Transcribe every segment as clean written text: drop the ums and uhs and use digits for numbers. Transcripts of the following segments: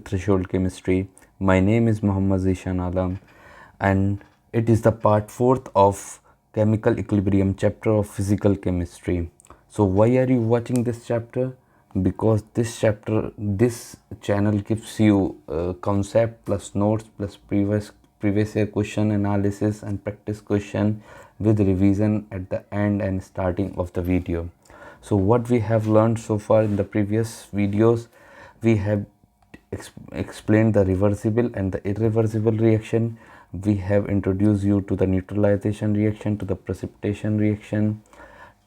Threshold Chemistry. My name is Muhammad Zishan Alam, and it is the part 4th of Chemical Equilibrium chapter of Physical Chemistry. So why are you watching this chapter? Because this channel gives you concept plus notes plus previous year question analysis and practice question with revision at the end and starting of the video. So what we have learned so far in the previous videos, we have explained the reversible and the irreversible reaction. We have introduced you to the neutralization reaction, to the precipitation reaction.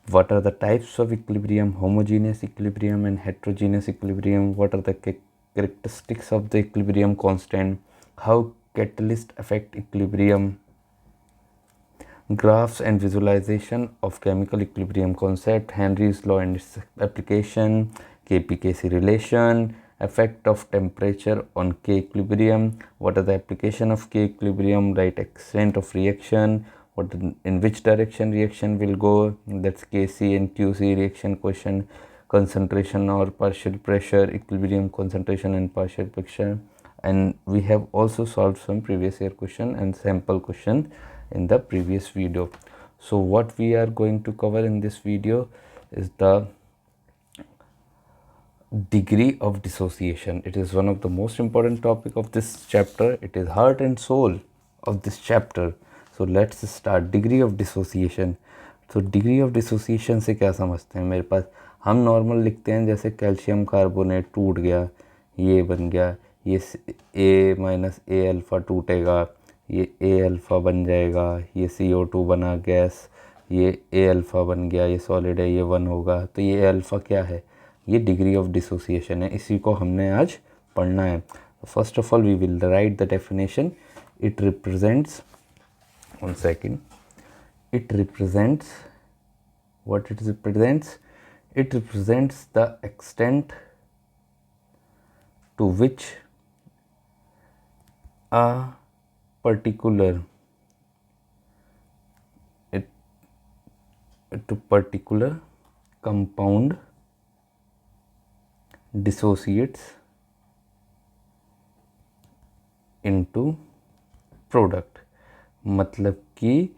What are the types of equilibrium, homogeneous equilibrium and heterogeneous equilibrium? What are the characteristics of the equilibrium constant? How catalysts affect equilibrium? Graphs and visualization of chemical equilibrium concept, Henry's law and its application, Kp-Kc relation, effect of temperature on K equilibrium, what are the application of K equilibrium, right extent of reaction, in which direction reaction will go, that's Kc and Qc reaction question, concentration or partial pressure, equilibrium concentration and partial pressure. And we have also solved some previous year question and sample question in the previous video. So what we are going to cover in this video is the degree of dissociation. It is one of the most important topic of this chapter. It is heart and soul of this chapter. So let's start. Degree of dissociation. तो degree of dissociation से क्या समझते हैं? मेरे पास हम normal लिखते हैं जैसे कैल्शियम कार्बोनेट टूट गया, ये बन गया, ये ए माइनस ए अल्फ़ा टूटेगा, ये ए अल्फ़ा बन जाएगा, ये CO2 बना गैस, ये ए अल्फ़ा बन गया, ये सॉलिड है, ये 1 होगा. तो ये अल्फ़ा क्या है? ये डिग्री ऑफ डिसोसिएशन है. इसी को हमने आज पढ़ना है. First of all we will write the definition. It represents, one second, it represents what it represents. It represents the extent to which a particular compound dissociates into product. मतलब कि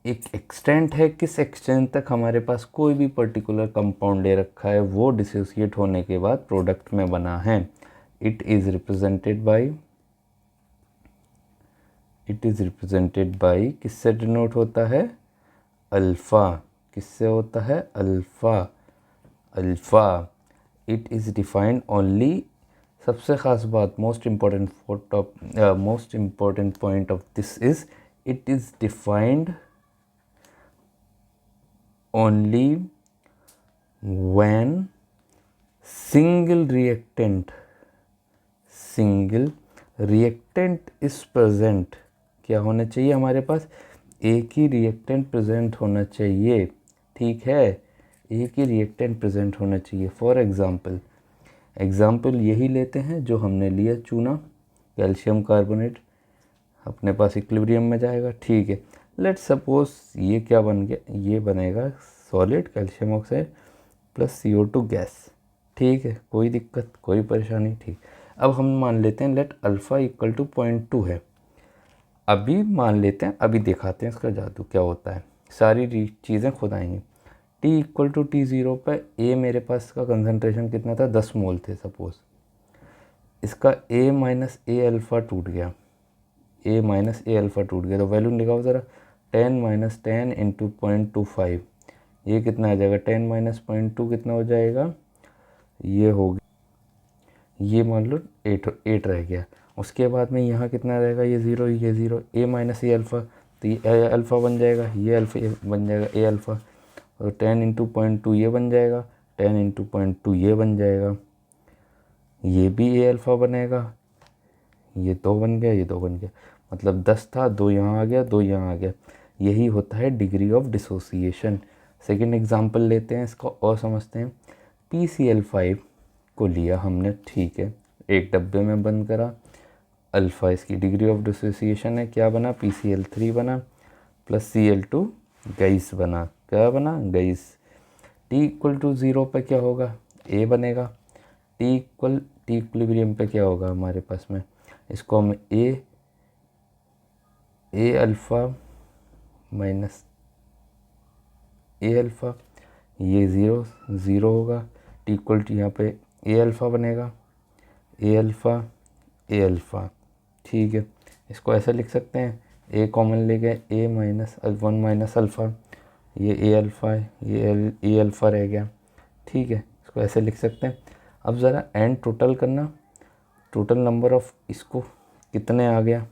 एक एक्सटेंट है, किस एक्सटेंट तक हमारे पास कोई भी particular compound दे रखा है वो डिसोसिएट होने के बाद प्रोडक्ट में बना है. इट इज़ रिप्रेजेंटेड बाय किससे डिनोट होता है? अल्फ़ा. किससे होता है? Alpha. It is defined only, सबसे ख़ास बात, most important point of this is it is defined only when single reactant is present. क्या होना चाहिए हमारे पास? एक ही रिएक्टेंट प्रेजेंट होना चाहिए. ठीक है, एक ही रिएक्टेंट प्रेजेंट होना चाहिए. फॉर एग्जाम्पल यही लेते हैं जो हमने लिया चूना, कैल्शियम कार्बोनेट अपने पास इक्विलिब्रियम में जाएगा. ठीक है, लेट्स सपोज ये क्या बन गया? ये बनेगा solid calcium oxide plus CO2 gas. ठीक है, कोई दिक्कत, कोई परेशानी. ठीक, अब हम मान लेते हैं लेट अल्फ़ा इक्वल टू 0.2 है. अभी मान लेते हैं, अभी दिखाते हैं इसका जादू क्या होता है. सारी चीज़ें खुद आएंगी. T इक्वल टू T0 पर ए मेरे पास का कंसनट्रेशन कितना था? 10 मोल थे सपोज. इसका A माइनस ए अल्फ़ा टूट गया, तो वैल्यू निकालो ज़रा. 10 माइनस 10 इंटू 0.25, ये कितना आ जाएगा? 10 माइनस 0.2 कितना हो जाएगा? ये हो गया, ये मान लो 8 रह गया. उसके बाद में यहाँ कितना रहेगा? ये 0, ये 0. A माइनस ए अल्फ़ा, तो ये अल्फ़ा बन जाएगा, ये अल्फ़ा बन जाएगा ए अल्फ़ा. और 10 इंटू 0.2 ये बन जाएगा, 10 इंटू 0.2 ये बन जाएगा, ये भी ए अल्फ़ा बनेगा. ये 2 बन गया, ये 2 बन गया. मतलब 10 था, 2 यहाँ आ गया, 2 यहाँ आ गया. यही होता है degree of dissociation. Second example लेते हैं, इसको और समझते हैं. PCl5 को लिया हमने, ठीक है, एक डब्बे में बंद करा. अल्फ़ा इसकी डिग्री ऑफ डिसोसिएशन है. क्या बना? PCl3 बना प्लस Cl2 गैस बना. क्या बना? गैस. T इक्वल टू 0 पर क्या होगा? A बनेगा. टी इक्विलिब्रियम पे क्या होगा हमारे पास में, इसको हम ए अल्फ़ा माइनस ए अल्फ़ा, ये ज़ीरो होगा, टी इक्वल टू यहाँ पे ए अल्फ़ा बनेगा, ए अल्फ़ा, ठीक है। इसको ऐसा लिख सकते हैं, ए कॉमन ले गए, ए माइनस 1 माइनस अल्फ़ा, ये ए अल्फ़ा है, ये ए अल्फ़ा रह गया, ठीक है। इसको ऐसे लिख सकते हैं। अब ज़रा एंड टोटल करना, टोटल नंबर ऑफ, इसको कितने आ गया,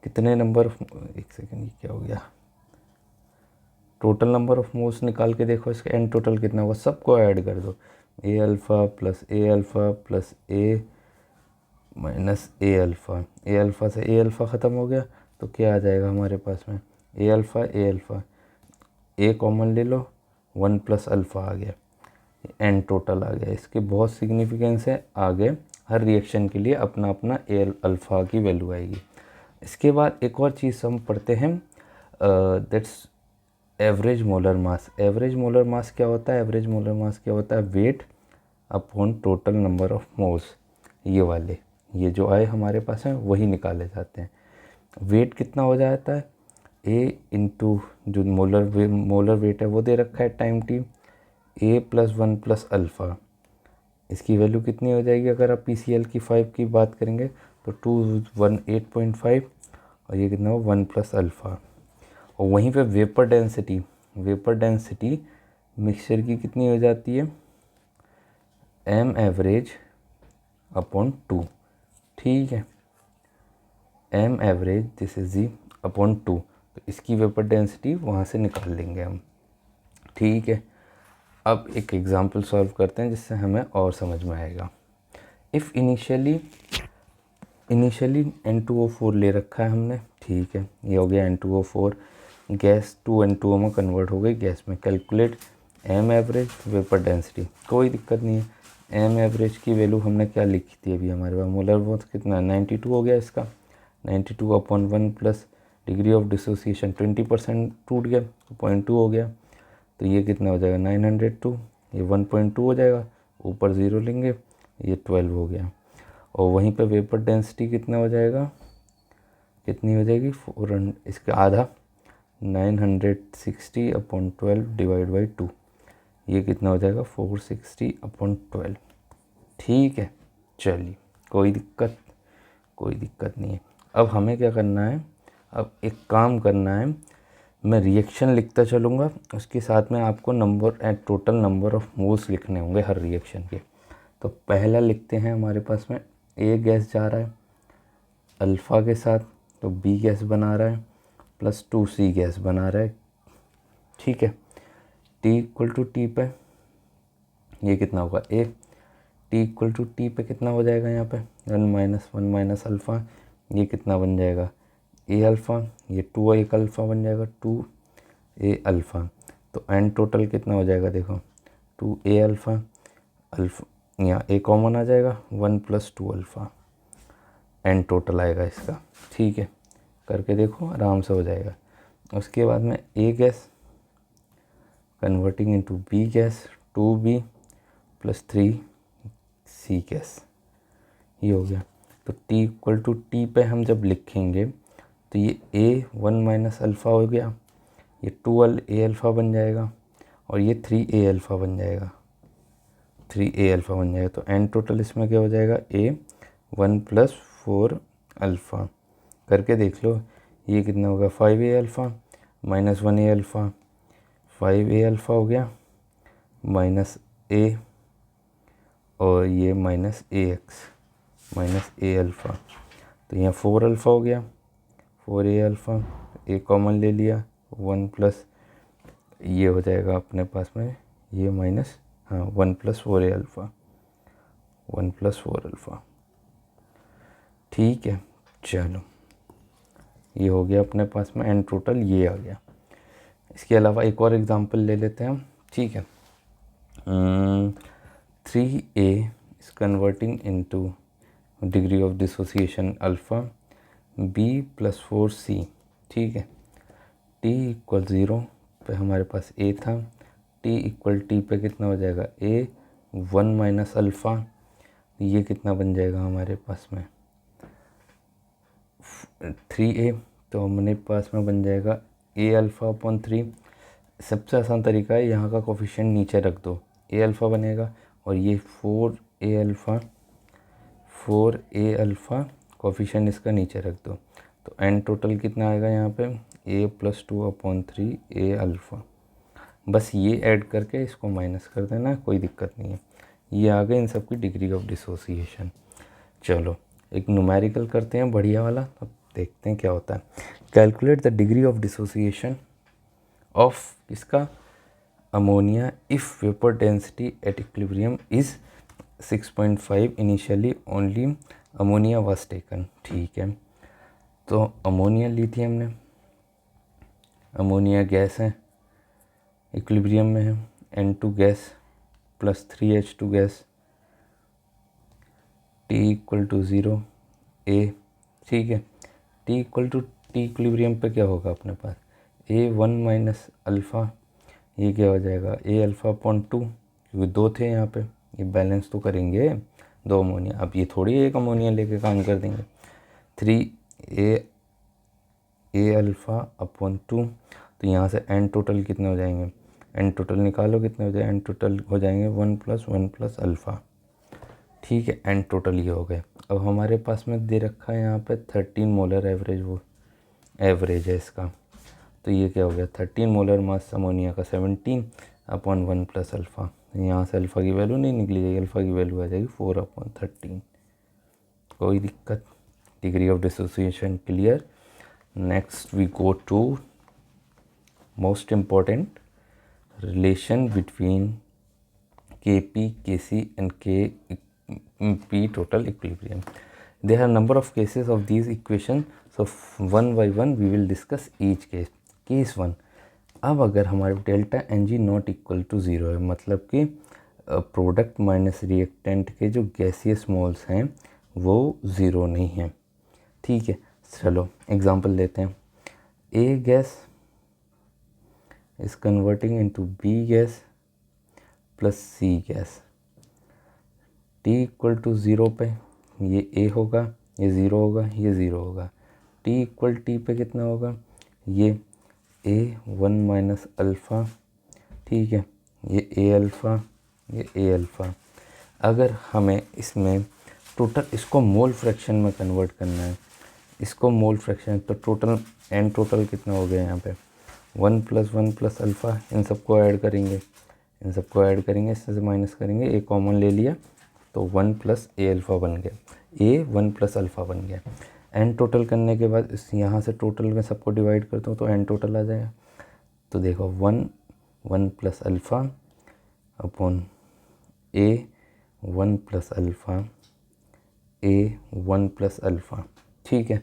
कितने नंबर ऑफ, एक सेकेंड, ये क्या हो गया, टोटल नंबर ऑफ मोल्स निकाल के देखो, इसका एंड टोटल कितना हुआ, सबको ऐड कर दो, ए अल्फ़ा प्लस ए अल्फ़ा प्लस ए माइनस ए अल्फ़ा से ए अल्फ़ा ख़त्म हो गया, तो क्या आ जाएगा हमारे पास में, ए अल्फ़ा, ए कॉमन ले लो, 1 प्लस अल्फ़ा आ गया, एंड टोटल आ गया। इसके बहुत सिग्निफिकेंस है, आगे हर रिएक्शन के लिए अपना अपना ए अल्फ़ा की वैल्यू आएगी। इसके बाद एक और चीज़ हम पढ़ते हैं, that's average molar mass. Average molar mass क्या होता है, एवरेज मोलर मास क्या होता है, weight upon total number of moles, ये वाले, ये जो आए हमारे पास हैं वही निकाले जाते हैं। वेट कितना हो जाता है, ए इंटू जो मोलर वेट है वो दे रखा है टाइम टी, ए प्लस 1 प्लस अल्फ़ा, इसकी वैल्यू कितनी हो जाएगी, अगर आप PCl की 5 की बात करेंगे तो 218.5, और ये कितना हो 1 प्लस अल्फ़ा। और वहीं पे वेपर डेंसिटी मिक्सचर की कितनी हो जाती है, m एवरेज अपॉन 2, ठीक है, m average this is g upon 2, तो इसकी वेपर डेंसिटी वहाँ से निकाल लेंगे हम, ठीक है। अब एक एग्जांपल सॉल्व करते हैं जिससे हमें और समझ में आएगा। इफ़ इनिशियली N2O4 ले रखा है हमने, ठीक है, ये हो गया N2O4, गैस 2N2O में कन्वर्ट हो गई गैस में। Calculate m average vapour density, कोई दिक्कत नहीं है। m एवरेज की वैल्यू हमने क्या लिखी थी अभी हमारे पास, मोलर वो कितना 92 हो गया इसका, 92 upon 1 plus degree of dissociation 20% टूट गया तो 0.2 हो गया, तो ये कितना हो जाएगा 902, ये 1.2 हो जाएगा, ऊपर 0 लेंगे, ये 12 हो गया। और वहीं पे वेपर डेंसिटी कितना हो जाएगा, कितनी हो जाएगी 400, इसका आधा 960 अपॉन 12 डिवाइड बाई 2, ये कितना हो जाएगा 460 अपॉन 12, ठीक है। चलिए कोई दिक्कत नहीं है। अब हमें क्या करना है, अब एक काम करना है, मैं रिएक्शन लिखता चलूँगा, उसके साथ में आपको टोटल नंबर ऑफ मोल्स लिखने होंगे हर रिएक्शन के। तो पहला लिखते हैं, हमारे पास में ए गैस जा रहा है अल्फ़ा के साथ, तो बी गैस बना रहा है प्लस 2C गैस बना रहा है, ठीक है। टी इक्वल टू टी पे ये कितना होगा ए, टी इक्वल टू टी पे कितना हो जाएगा यहाँ पे 1 माइनस अल्फ़ा, ये कितना बन जाएगा ए अल्फ़ा, ये 2 एक अल्फ़ा बन जाएगा 2A अल्फ़ा, तो एन टोटल कितना हो जाएगा देखो 2A अल्फ़ा, यहाँ ए कॉमन आ जाएगा 1 प्लस 2 अल्फ़ा, एन टोटल आएगा इसका, ठीक है। करके देखो आराम से हो जाएगा। उसके बाद में A gas converting into B gas 2B plus 3C gas, ये हो गया। तो T इक्वल टू टी पे हम जब लिखेंगे तो ये A 1 माइनस अल्फ़ा हो गया, ये 2A अल्फ़ा बन जाएगा, और ये 3A अल्फ़ा बन जाएगा, 3A अल्फ़ा बन जाएगा। तो एन टोटल इसमें क्या हो जाएगा A 1 प्लस 4 अल्फ़ा, करके देख लो ये कितना होगा 5A alpha minus 1A alpha, 5A alpha हो गया माइनस A, और ये minus AX minus A alpha, तो यहाँ 4 अल्फ़ा हो गया, 4A अल्फ़ा, A कॉमन ले लिया 1 प्लस ये हो जाएगा अपने पास में ये minus 1 plus 4A alpha, 1 plus 4 alpha, ठीक है। चलो ये हो गया अपने पास में एन टोटल, ये आ गया। इसके अलावा एक और एग्जांपल ले लेते हैं हम, ठीक है। 3A is converting into degree of dissociation alpha, B plus 4C, ठीक है। T इक्वल 0 पे हमारे पास A था, T इक्वल T पे कितना हो जाएगा A 1 माइनस अल्फ़ा, ये कितना बन जाएगा हमारे पास में 3a, तो हमारे पास में बन जाएगा a अल्फ़ा अपॉन 3। सबसे आसान तरीका है यहाँ का कोफिशिएंट नीचे रख दो, a अल्फ़ा बनेगा और ये 4a अल्फ़ा कोफिशिएंट इसका नीचे रख दो, तो n टोटल कितना आएगा यहाँ पे a plus 2 upon 3 a alpha. बस ये ऐड करके इसको माइनस कर देना, कोई दिक्कत नहीं है। ये आ गए इन सब की डिग्री ऑफ डिसोसिएशन। चलो एक न्यूमेरिकल करते हैं बढ़िया वाला, अब देखते हैं क्या होता है। Calculate the degree of dissociation of इसका ammonia if vapour density at equilibrium is 6.5 initially only ammonia was taken. ठीक है, तो अमोनिया ली थी हमने, अमोनिया गैस है, इक्विलिब्रियम में है, N2 gas plus 3H2 gas, T equal to 0 A। ठीक है, T equal to T equilibrium पे क्या होगा अपने पास A 1 माइनस अल्फ़ा, ये क्या हो जाएगा A अल्फ़ा अपॉन 2, क्योंकि 2 थे यहाँ पे, ये बैलेंस तो करेंगे 2 अमोनिया, अब ये थोड़ी एक अमोनिया लेके काम कर देंगे। 3A अल्फ़ा अपॉन 2, तो यहाँ से n टोटल कितने हो जाएंगे, n टोटल निकालो कितने हो जाए, n टोटल हो जाएंगे 1 प्लस अल्फ़ा। ठीक है, n टोटल ये हो गए। अब हमारे पास में दे रखा है यहाँ पे 13 मोलर एवरेज, वो एवरेज है इसका, तो ये क्या हो गया 13 मोलर मास अमोनिया का 17 अपॉन 1 प्लस अल्फ़ा। यहाँ से अल्फ़ा की वैल्यू नहीं निकली जाएगी, अल्फ़ा की वैल्यू आ जाएगी 4 अपॉन 13। कोई दिक्कत, degree of dissociation clear. Next we go to most important relation between Kp, Kc and Kp total equilibrium. There are number of cases of these equations, so one by one we will discuss each case. Case 1, अब अगर हमारे delta n g not equal to 0 है, मतलब कि product minus reactant के जो gaseous moles हैं वो 0 नहीं हैं। ठीक है, चलो एग्जांपल लेते हैं। A gas is converting into B gas plus C gas, t equal to 0 पे ये ए होगा, ये 0 होगा, ये 0 होगा। टी इक्वल टी पे कितना होगा, ये ए 1 माइनस अल्फ़ा, ठीक है, ये ए अल्फ़ा, ये ए अल्फ़ा। अगर हमें इसमें टोटल इसको मोल फ्रैक्शन में कन्वर्ट करना है, इसको मोल फ्रैक्शन, तो टोटल एन टोटल कितना हो गया यहाँ पे 1 प्लस अल्फ़ा, इन सबको ऐड करेंगे, इन सबको ऐड करेंगे, इससे माइनस करेंगे, ए कॉमन ले लिया तो 1 प्लस ए अल्फ़ा बन गया, ए 1 प्लस अल्फ़ा बन गया। एन टोटल करने के बाद इस यहाँ से टोटल में सबको डिवाइड करता हूँ तो एन टोटल आ जाएगा। तो देखो 1 प्लस अल्फ़ा अपॉन ए 1 प्लस अल्फ़ा, ए 1 प्लस अल्फ़ा। ठीक है,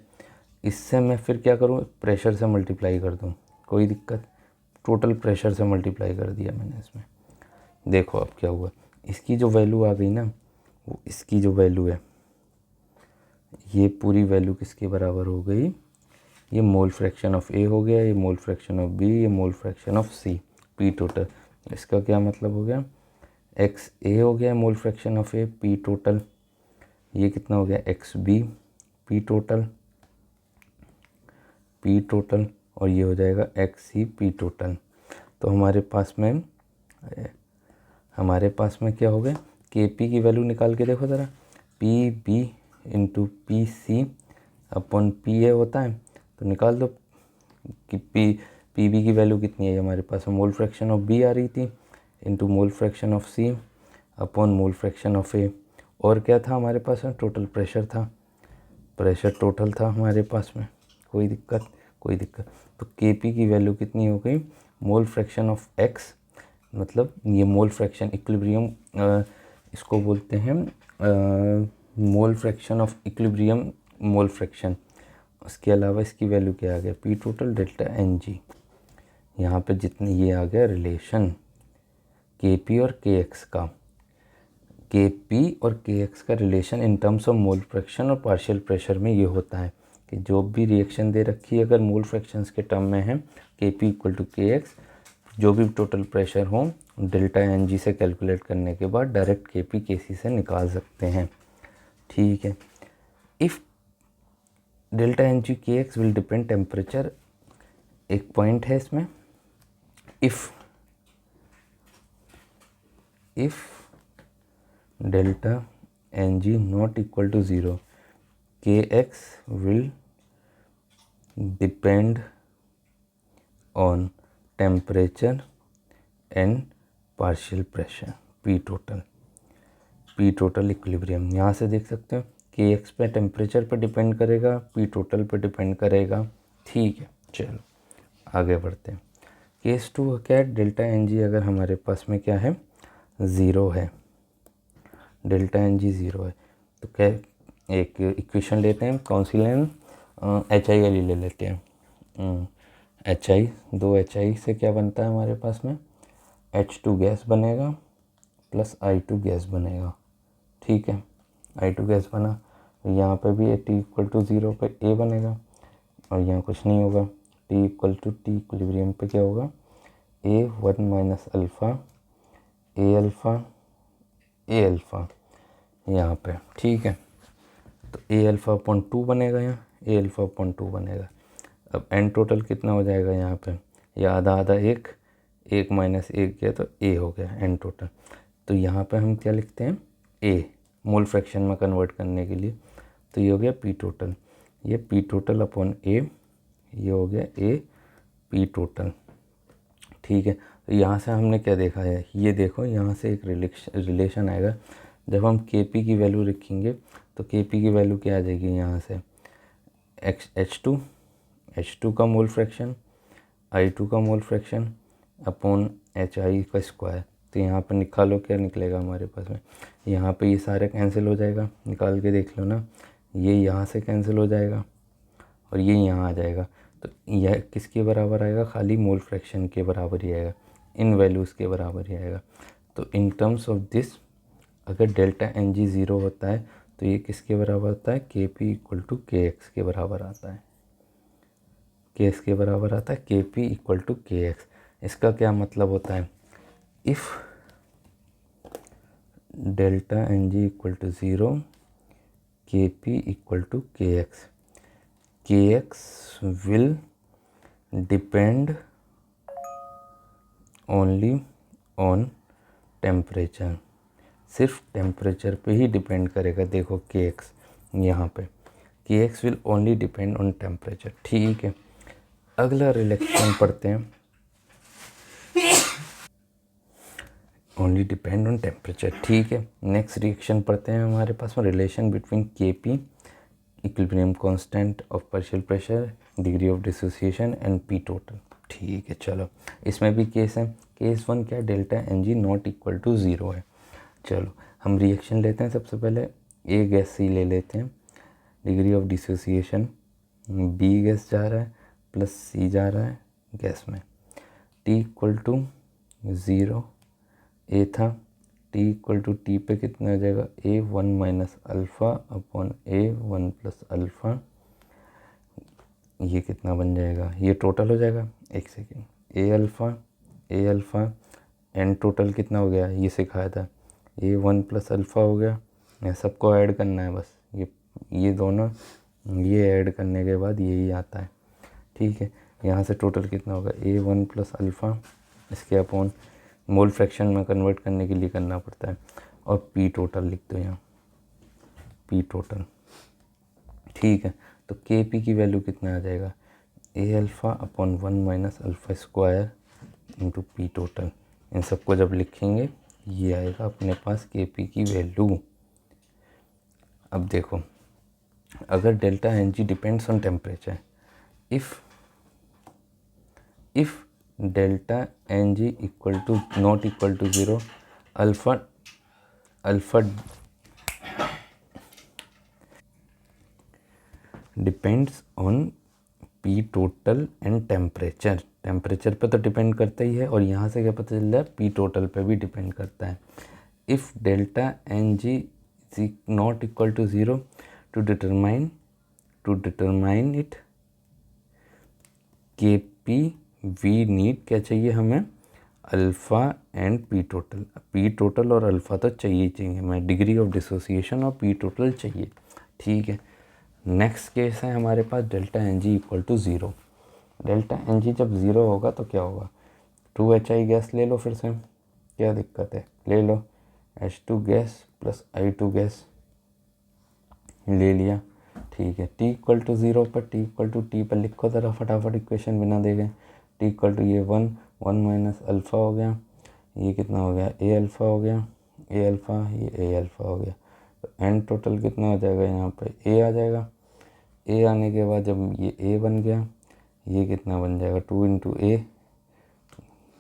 इससे मैं फिर क्या करूँ, प्रेशर से मल्टीप्लाई कर दूँ, कोई दिक्कत, टोटल प्रेशर से मल्टीप्लाई कर दिया मैंने इसमें। देखो अब क्या हुआ, इसकी जो वैल्यू आ गई ना, वो इसकी जो वैल्यू है, ये पूरी वैल्यू किसके बराबर हो गई, ये मोल फ्रैक्शन ऑफ ए हो गया, ये मोल फ्रैक्शन ऑफ बी, ये mole fraction of c, p total. इसका क्या मतलब हो गया, एक्स ए हो गया mole fraction of a, p total, ये कितना हो गया x b p total, P total, और ये हो जाएगा एक्स सी पी टोटल। तो हमारे पास में क्या हो गया, के पी की वैल्यू निकाल के देखो ज़रा, p b into p c upon p a होता है, तो निकाल दो कि पी बी की वैल्यू कितनी है हमारे पास में, मोल फ्रैक्शन ऑफ बी आ रही थी into mole fraction of C upon mole fraction of A, और क्या था हमारे पास में, टोटल प्रेशर था, प्रेशर टोटल था हमारे पास में, कोई दिक्कत, कोई दिक्कत। तो के पी की वैल्यू कितनी हो गई, मोल फ्रैक्शन ऑफ एक्स, मतलब ये मोल फ्रैक्शन इक्विलिब्रियम, इसको बोलते हैं mole fraction of equilibrium mole fraction. उसके अलावा इसकी वैल्यू क्या आ गया, p total delta n g, यहाँ पे जितनी ये आ गया रिलेशन के पी और के एक्स का, के पी और के एक्स का relation in terms of mole fraction और पार्शियल प्रेशर में ये होता है कि जो भी रिएक्शन दे रखी है अगर मोल फ्रैक्शंस के टर्म में है, K p equal to K x, जो भी टोटल प्रेशर हो डेल्टा एन जी से कैलकुलेट करने के बाद डायरेक्ट के पी के सी से निकाल सकते हैं। ठीक है। If delta n g K x will depend temperature, एक पॉइंट है इसमें, if delta n g not equal to zero, K x will depend on temperature and partial pressure, P total equilibrium. यहाँ से देख सकते हो के एक्स पे टेम्परेचर पे डिपेंड करेगा, पी टोटल पे डिपेंड करेगा। ठीक है, चलो आगे बढ़ते हैं। केस 2 क्या है, डेल्टा एन जी अगर हमारे पास में क्या है, ज़ीरो है, डेल्टा एन जी ज़ीरो है, तो क्या एक इक्वेशन लेते हैं, कौन सी लें, एच आई वाली ले लेते हैं। एच आई, दो एच आई से क्या बनता है हमारे पास में, H2 गैस बनेगा प्लस I2 गैस बनेगा। ठीक है, I2 गैस बना, यहाँ पे भी T इक्वल टू ज़ीरो पे A बनेगा, और यहाँ कुछ नहीं होगा, T equal to t equilibrium पे क्या होगा, A1 minus alpha A alpha यहाँ पे। ठीक है, तो A अल्फ़ा अपॉन 2 बनेगा, यहाँ A अल्फ़ा अपॉन 2 बनेगा। अब एन टोटल कितना हो जाएगा यहाँ पे, ये आधा आधा एक माइनस एक किया तो ए हो गया एन टोटल। तो यहाँ पे हम क्या लिखते हैं, ए मोल फ्रैक्शन में कन्वर्ट करने के लिए, तो ये हो गया पी टोटल, ये पी टोटल अपॉन ए, ये हो गया ए पी टोटल। ठीक है, तो यहाँ से हमने क्या देखा है, ये देखो यहाँ से एक रिलेशन आएगा, जब हम के पी की वैल्यू रखेंगे तो के पी की वैल्यू क्या आ जाएगी, यहाँ से एच टू का मोल फ्रैक्शन, I2 का मोल फ्रैक्शन अपॉन HI का स्क्वायर। तो यहाँ पर निकालो, क्या निकलेगा हमारे पास में, यहाँ पे ये सारे कैंसिल हो जाएगा, निकाल के देख लो ना, ये यहाँ से कैंसिल हो जाएगा और ये यहाँ आ जाएगा। तो यह किसके बराबर आएगा, खाली मोल फ्रैक्शन के बराबर ही आएगा, इन वैल्यूज़ के बराबर ही आएगा। तो इन टर्म्स ऑफ दिस अगर डेल्टा एन जी ज़ीरो होता है तो ये किसके बराबर होता है, K p equal to K x के बराबर आता है, के एक्स के बराबर आता है, K p equal to K x. इसका क्या मतलब होता है, if delta n g equal to zero, K p equal to K x will depend only on temperature, सिर्फ टेम्परेचर पे ही डिपेंड करेगा। देखो के एक्स यहाँ पे, के x will only depend on temperature. ठीक है, अगला रिलेशन पढ़ते हैं, ओनली डिपेंड ऑन टेम्परेचर। ठीक है, नेक्स्ट रिएक्शन पढ़ते हैं, हमारे पास में रिलेशन बिटवीन के P equilibrium constant of partial pressure, degree of dissociation and P total. ठीक है, चलो इसमें भी केस है, केस 1 क्या, delta n g not equal to zero है। चलो हम रिएक्शन लेते हैं, सबसे पहले ए गैस सी ले लेते हैं, degree of dissociation, b gas जा रहा है प्लस सी जा रहा है गैस में, टी इक्वल टू ज़ीरो ए था, टी इक्वल टू टी पे कितना आ जाएगा, ए वन माइनस अल्फ़ा अपॉन ए वन प्लस अल्फ़ा, ये कितना बन जाएगा, ये टोटल हो जाएगा, एक सेकेंड, ए अल्फ़ा एन टोटल कितना हो गया, ये सिखाया था, ए वन प्लस अल्फ़ा हो गया, ये सबको ऐड करना है बस, ये दोनों ये ऐड करने के बाद यही आता है। ठीक है, यहाँ से टोटल कितना होगा, ए वन प्लस अल्फ़ा, इसके अपॉन मोल फ्रैक्शन में कन्वर्ट करने के लिए करना पड़ता है, और पी टोटल लिख दो यहाँ, पी टोटल। ठीक है, तो के पी की वैल्यू कितना आ जाएगा, a alpha upon one minus alpha square into P total. इन सबको जब लिखेंगे ये आएगा अपने पास के पी की वैल्यू। अब देखो, अगर delta n g depends on temperature, if delta n g equal to not equal to zero, alpha depends on p total and temperature पे तो डिपेंड करता ही है, और यहाँ से क्या पता चल रहा है, पी टोटल पे भी डिपेंड करता है। If delta n g is not equal to zero, to determine it K P we need क्या चाहिए हमें, alpha and P total. P total और अल्फ़ा तो चाहिए ही चाहिए, हमें डिग्री ऑफ डिसोसिएशन और पी टोटल चाहिए, ठीक है। नेक्स्ट केस है हमारे पास delta n g equal to zero. Delta n g जब ज़ीरो होगा तो क्या होगा, 2HI गैस ले लो, फिर से क्या दिक्कत है, ले लो H2 gas plus I2 gas ले लिया, ठीक है। T इक्वल टू ज़ीरो पर, T इक्वल टू टी पर लिखो ज़रा फटाफट इक्वेशन बिना देखे। T इक्वल टू ये 1 माइनस अल्फ़ा हो गया, ये कितना हो गया, A अल्फ़ा हो गया, A अल्फ़ा, ये A अल्फ़ा हो गया। तो एन टोटल कितना हो जाएगा, यहाँ पे A आ जाएगा। A आने के बाद जब ये A बन गया, ये कितना बन जाएगा, 2 इंटू A,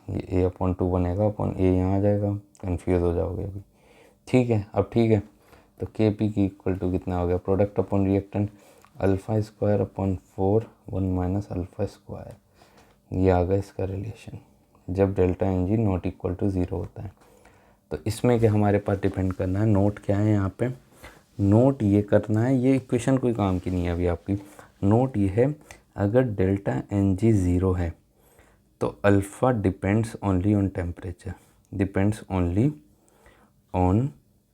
ये A/2 बनेगा, अपॉन A यहाँ आ जाएगा, कन्फ्यूज़ हो जाओगे अभी, ठीक है। अब ठीक है, तो Kp की इक्वल टू कितना हो गया, product upon reactant alpha square upon 4 1 minus alpha square, ये आ गया इसका रिलेशन जब delta n g not equal to zero होता है। तो इसमें क्या हमारे पास डिपेंड करना है, नोट क्या है यहाँ पे, नोट ये करना है, ये इक्वेशन कोई काम की नहीं है अभी आपकी। नोट ये है, अगर डेल्टा एन जी ज़ीरो है तो alpha depends only on temperature, depends only on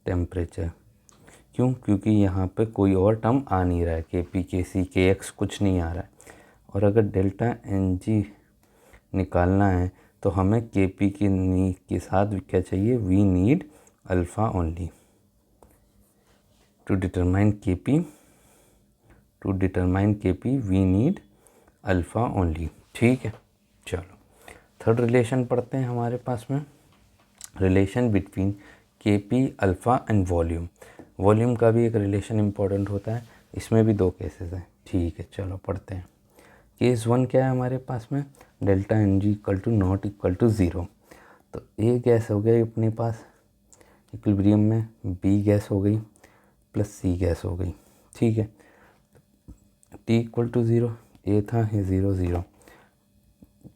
temperature. क्यों, क्योंकि यहाँ पे कोई और टर्म आ नहीं रहा है, Kp Kc Kx कुछ नहीं आ रहा है। और अगर डेल्टा एन जी निकालना है तो हमें Kp के साथ क्या चाहिए, we need alpha only to determine Kp we need alpha only, ठीक है। चलो थर्ड रिलेशन पढ़ते हैं हमारे पास में, relation between Kp alpha and volume. Volume का भी एक रिलेशन इम्पॉर्टेंट होता है, इसमें भी दो केसेस हैं, ठीक है। चलो पढ़ते हैं। केस 1 क्या है हमारे पास में, delta n g equal to not equal to zero. तो A गैस हो गई अपने पास इक्विलिब्रियम में, B गैस हो गई प्लस C गैस हो गई, ठीक है। T equal to zero, A था, ये 0 0,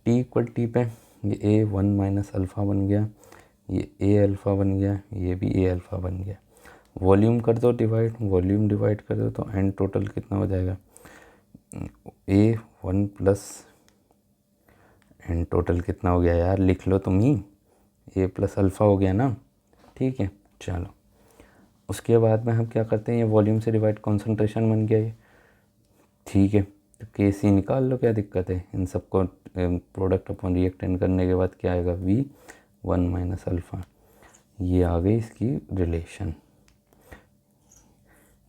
T इक्वल टी पे ये A 1 माइनस अल्फ़ा बन गया, ये A अल्फ़ा बन गया, ये भी A अल्फ़ा बन गया। वॉल्यूम कर दो डिवाइड, वॉल्यूम डिवाइड कर दो तो एन टोटल कितना हो जाएगा, A1 प्लस एन टोटल कितना हो गया यार, लिख लो तुम ही, A प्लस अल्फ़ा हो गया ना, ठीक है। चलो उसके बाद में हम क्या करते हैं, ये वॉल्यूम से डिवाइड कॉन्सेंट्रेशन बन गया ये, ठीक है। तो Kc निकाल लो, क्या दिक्कत है, इन सबको प्रोडक्ट अपॉन रिएक्टेंट करने के बाद क्या आएगा, V1 माइनस अल्फ़ा, ये आ गई इसकी रिलेशन।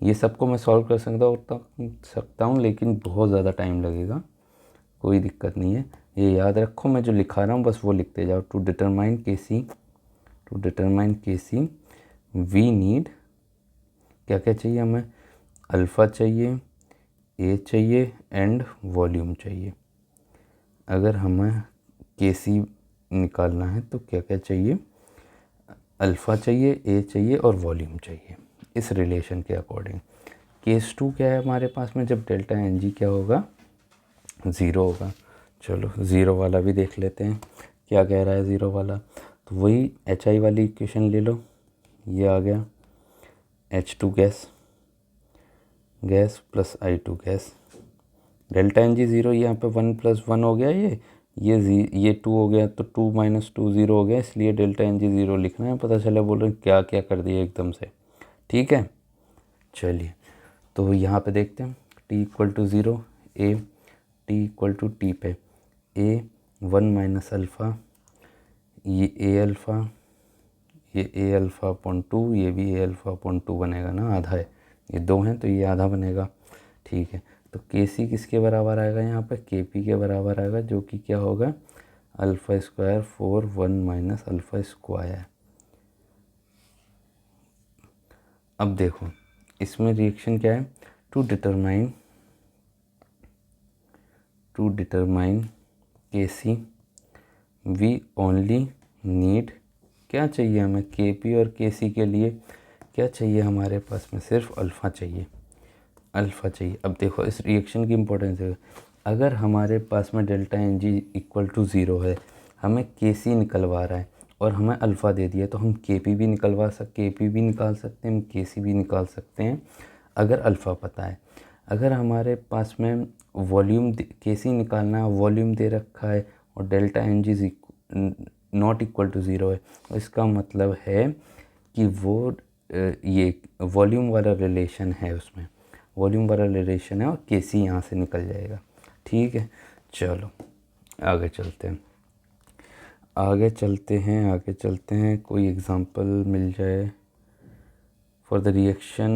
ये सबको मैं सॉल्व कर सकता हूँ लेकिन बहुत ज़्यादा टाइम लगेगा, कोई दिक्कत नहीं है, ये याद रखो, मैं जो लिखा रहा हूँ बस वो लिखते जाओ। To determine Kc we need क्या क्या चाहिए हमें, अल्फ़ा चाहिए, A चाहिए एंड वॉल्यूम चाहिए। अगर हमें Kc निकालना है तो क्या क्या चाहिए, अल्फ़ा चाहिए, A चाहिए और वॉल्यूम चाहिए, इस रिलेशन के अकॉर्डिंग। केस 2 क्या है हमारे पास में, जब डेल्टा एन जी क्या होगा, ज़ीरो होगा। चलो ज़ीरो वाला भी देख लेते हैं, क्या कह रहा है ज़ीरो वाला। तो वही HI वाली इक्वेशन ले लो, ये आ गया H2 gas plus I2 gas, delta n g zero, यहाँ पे 1 + 1 हो गया, ये 2 हो गया, तो 2 - 2 0 हो गया, इसलिए डेल्टा एन जी ज़ीरो लिखना है। पता चला बोल रहे क्या क्या कर दिया एकदम से, ठीक है। चलिए तो यहाँ पे देखते हैं, T equal to zero, T equal to T पे A1 माइनस अल्फ़ा, ये A अल्फ़ा, ये A अल्फ़ा अपॉन 2, ये भी A अल्फ़ा अपॉन 2 बनेगा ना, आधा है, ये 2 हैं तो ये आधा बनेगा, ठीक है। तो Kc किसके बराबर आएगा, यहाँ पे Kp के बराबर आएगा, जो कि क्या होगा, alpha square 4 1 minus alpha square. अब देखो इसमें रिएक्शन क्या है, to determine Kc we only need, क्या चाहिए हमें, Kp और Kc के लिए क्या चाहिए हमारे पास में, सिर्फ अल्फ़ा चाहिए, अब देखो इस रिएक्शन की इम्पोर्टेंस है, अगर हमारे पास में delta n g equal to zero है, हमें Kc निकलवा रहा है और हमें अल्फ़ा दे दिया, तो हम Kp भी निकाल सकते हैं, हम Kc भी निकाल सकते हैं अगर अल्फ़ा पता है। अगर हमारे पास में वॉल्यूम Kc निकालना है, वॉल्यूम दे रखा है और delta n g not equal to zero है, इसका मतलब है कि वो ये वॉल्यूम वाला रिलेशन है, उसमें वॉल्यूम वाला रिलेशन है और Kc यहाँ से निकल जाएगा। ठीक है, चलो आगे चलते हैं, आगे चलते हैं। कोई एग्ज़ाम्पल मिल जाए फॉर द रिएक्शन।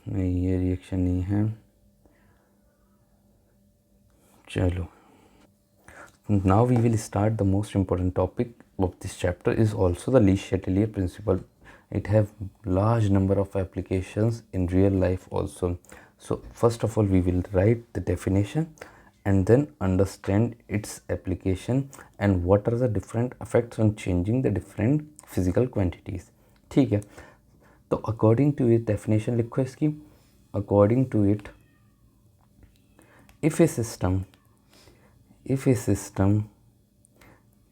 नहीं, ये रिएक्शन नहीं है। चलो, now we will start the most important topic of this chapter is also the Le Chatelier principle. It have large number of applications in real life also. So first of all we will write the definition and then understand its application and what are the different effects on changing the different physical quantities. ठीक है, तो according to it definition लिखो इसकी। according to it, if a system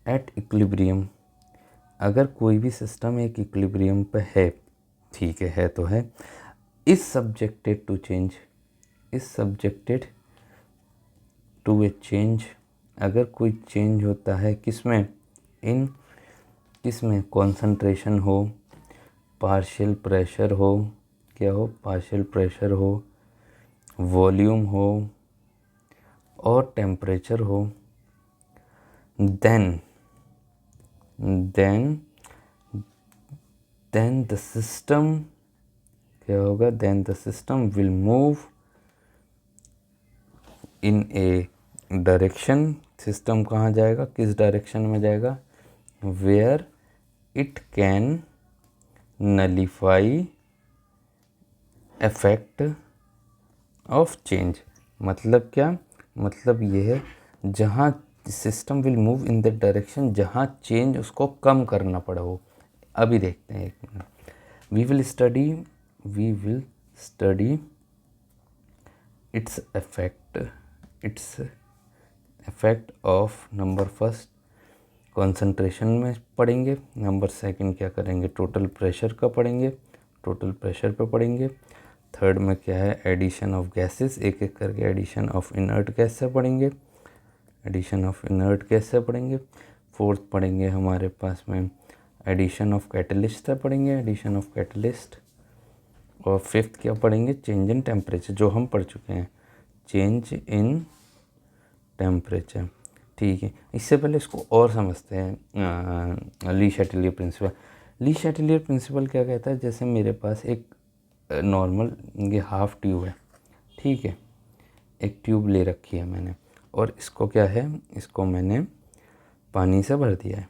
at equilibrium, अगर कोई भी system एक equilibrium पे है, ठीक है तो है, is subjected to a change, अगर कोई चेंज होता है किसमें, किसमें कंसंट्रेशन हो, पार्शियल प्रेशर हो, क्या हो, पार्शियल प्रेशर हो, वॉल्यूम हो और टेम्परेचर हो, then the system क्या होगा, then the system will move in a direction, system कहाँ जाएगा, किस डायरेक्शन में जाएगा, where it can nullify effect of change। मतलब क्या, मतलब ये है जहाँ system will move in the direction जहाँ चेंज उसको कम करना पड़ा हो। अभी देखते हैं, एक minute. We will study its effect of, number first concentration में पढ़ेंगे, नंबर सेकंड क्या करेंगे, टोटल प्रेशर का पढ़ेंगे, टोटल प्रेशर पे पढ़ेंगे, थर्ड में क्या है, एडिशन ऑफ गैसेस, एक एक करके एडिशन ऑफ इनर्ट गैस से पढ़ेंगे, एडिशन ऑफ इनर्ट गैस से पढ़ेंगे, फोर्थ पढ़ेंगे हमारे पास में एडिशन ऑफ कैटलिस्ट से पढ़ेंगे, एडिशन ऑफ कैटलिस्ट, और फिफ्थ क्या पढ़ेंगे, चेंज इन टेम्परेचर, जो हम पढ़ चुके हैं, चेंज इन टेम्परेचर। ठीक है, इससे पहले इसको और समझते हैं। ली शैटेलियर प्रिंसिपल क्या कहता है, जैसे मेरे पास एक नॉर्मल ये हाफ ट्यूब है, ठीक है, एक ट्यूब ले रखी है मैंने, और इसको क्या है, इसको मैंने पानी से भर दिया है,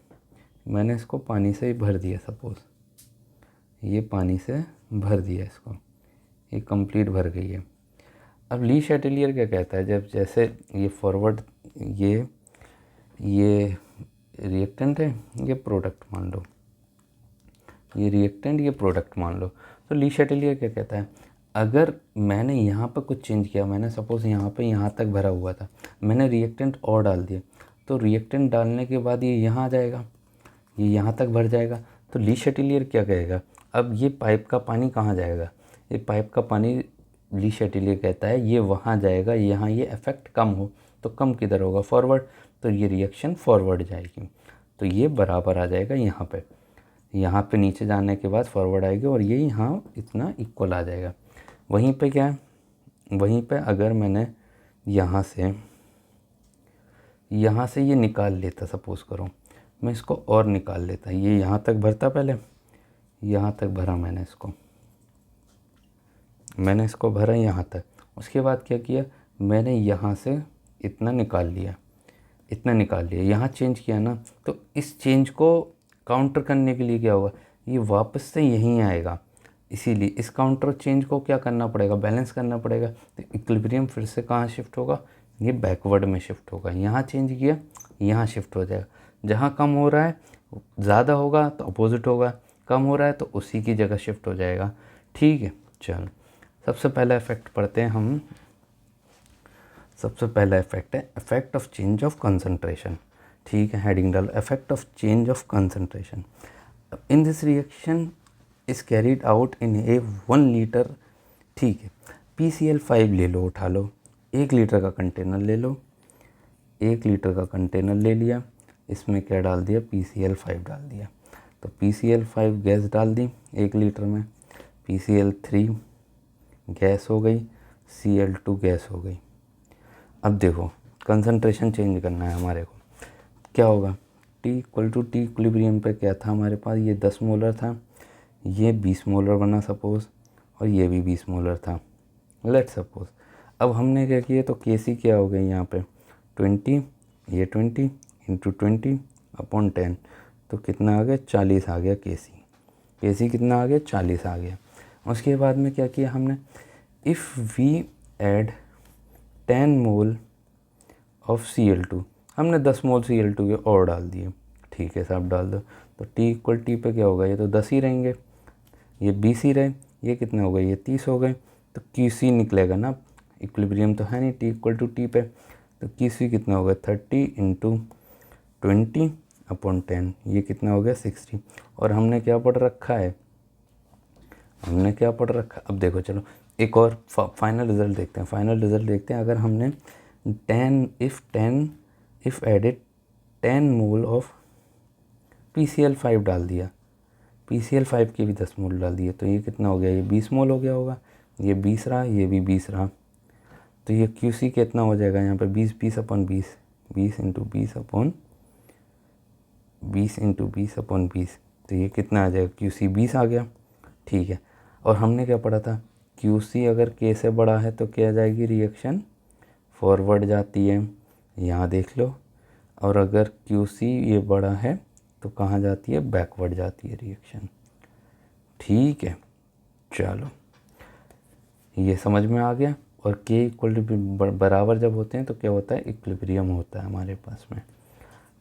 मैंने इसको पानी से ही भर दिया, सपोज़ ये पानी से भर दिया इसको, ये कंप्लीट भर गई है। अब ली शैटेलियर क्या कहता है, जब जैसे ये फॉरवर्ड, ये रिएक्टेंट है, ये प्रोडक्ट मान लो, ये रिएक्टेंट, ये प्रोडक्ट मान लो, तो ली शैटेलियर क्या कहता है, अगर मैंने यहाँ पर कुछ चेंज किया, मैंने सपोज़ यहाँ पे यहाँ तक भरा हुआ था, मैंने रिएक्टेंट और डाल दिया, तो रिएक्टेंट डालने के बाद ये यहाँ आ जाएगा, ये यहाँ तक भर जाएगा। तो ली शैटेलियर क्या कहेगा, अब ये पाइप का पानी कहाँ जाएगा, ये पाइप का पानी ली शैटेलियर कहता है ये वहाँ जाएगा, यहाँ ये इफेक्ट कम हो, तो कम किधर होगा, फॉरवर्ड, तो ये रिएक्शन फॉरवर्ड जाएगी, तो ये बराबर आ जाएगा यहाँ पे नीचे जाने के बाद फॉरवर्ड आएगी, और ये यहाँ इतना इक्वल आ जाएगा। वहीं पे क्या है, वहीं पे अगर मैंने यहाँ से ये निकाल लेता, सपोज़ करो मैं इसको और निकाल लेता, ये यहाँ तक भरता, पहले यहाँ तक भरा मैंने इसको भरा यहाँ तक, उसके बाद क्या किया, मैंने यहाँ से इतना निकाल लिया, यहाँ चेंज किया ना, तो इस चेंज को काउंटर करने के लिए क्या होगा, ये वापस से यहीं आएगा, इसीलिए इस काउंटर चेंज को क्या करना पड़ेगा, बैलेंस करना पड़ेगा, तो इक्विलिब्रियम फिर से कहाँ शिफ्ट होगा, ये बैकवर्ड में शिफ्ट होगा, यहाँ चेंज किया, यहाँ शिफ्ट हो जाएगा, जहाँ कम हो रहा है ज़्यादा होगा तो अपोजिट होगा, कम हो रहा है तो उसी की जगह शिफ्ट हो जाएगा। ठीक है, चलो सबसे पहला इफेक्ट पढ़ते हैं हम। सबसे पहला इफेक्ट है effect of change of concentration. ठीक है, हेडिंग डालो, effect of change of concentration in this reaction is carried out in A 1 litre. ठीक है, PCl5 ले लो, उठा लो, 1 लीटर का कंटेनर ले लो, 1 लीटर का कंटेनर ले लिया, इसमें क्या डाल दिया, PCl5 डाल दिया। तो PCl5 गैस डाल दी 1 लीटर में, PCl3 गैस हो गई, Cl2 गैस हो गई। अब देखो कंसंट्रेशन चेंज करना है हमारे को, क्या होगा, T = T इक्विलिब्रियम पे क्या था हमारे पास, ये 10 मोलर था, ये 20 मोलर बना सपोज़, और ये भी 20 मोलर था, लेट सपोज़। अब हमने क्या किया, तो Kc क्या हो गई यहाँ पे 20, ये 20 × 20/10, तो कितना आ गया, 40 आ गया Kc कितना आ गया, 40 आ गया। उसके बाद में क्या किया हमने, if we add 10 mole of Cl2, हमने 10 मोल Cl2 के और डाल दिए, ठीक है साहब डाल दो। तो T = T पे क्या होगा, ये तो 10 ही रहेंगे, ये 20 ही रहे, ये कितने हो गए, ये 30 हो गए। तो Qc निकलेगा ना, इक्विलिब्रियम तो है नहीं T = T पे, तो Qc कितना होगा, 30 × 20/10, ये कितना हो गया, 60। और हमने क्या पढ़ रखा है, अब देखो चलो एक और फाइनल रिज़ल्ट देखते हैं। अगर हमने 10 एडेड 10 मोल ऑफ PCl5 डाल दिया, PCl5 के भी 10 मोल डाल दिए, तो ये कितना हो गया, ये 20 मोल हो गया होगा, ये 20 रहा, ये भी 20 रहा। तो ये Qc कितना हो जाएगा यहाँ पे, 20/20, 20 तो ये कितना आ जाएगा, Qc 20 आ गया, ठीक है। और हमने क्या पढ़ा था, Qc अगर K से बड़ा है तो क्या जाएगी, रिएक्शन फॉरवर्ड जाती है, यहाँ देख लो। और अगर Qc ये बड़ा है तो कहाँ जाती है, बैकवर्ड जाती है रिएक्शन, ठीक है। चलो ये समझ में आ गया। और K = बराबर जब होते हैं तो क्या होता है, इक्विलिब्रियम होता है हमारे पास में।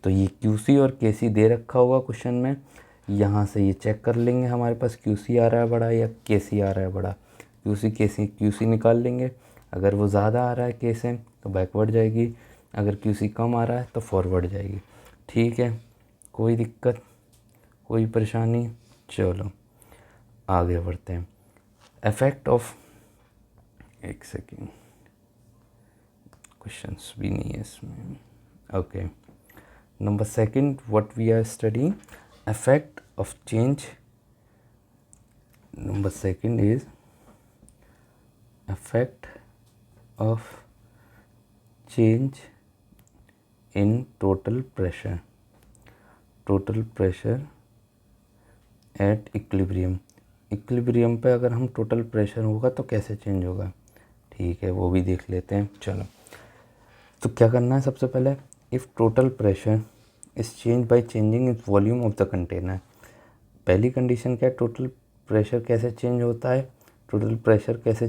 तो ये Qc और Kc दे रखा होगा क्वेश्चन में, यहाँ से ये चेक कर लेंगे हमारे पास Qc आ रहा है बड़ा या Kc आ रहा है बड़ा। Qc निकाल लेंगे, अगर वो ज़्यादा आ रहा है K से तो बैकवर्ड जाएगी, अगर Qc कम आ रहा है तो फॉरवर्ड जाएगी, ठीक है। कोई दिक्कत, कोई परेशानी, चलो आगे बढ़ते हैं। इफेक्ट ऑफ, एक सेकेंड, क्वेश्चंस भी नहीं है इसमें, okay. Number second, what we are studying, effect of change. Number second is effect of change in total pressure at equilibrium पे अगर हम टोटल प्रेशर होगा तो कैसे चेंज होगा, ठीक है, वो भी देख लेते हैं। चलो तो क्या करना है, सबसे पहले if total pressure is change by changing in volume of the container. पहली कंडीशन क्या है, टोटल प्रेशर कैसे चेंज होता है, टोटल प्रेशर कैसे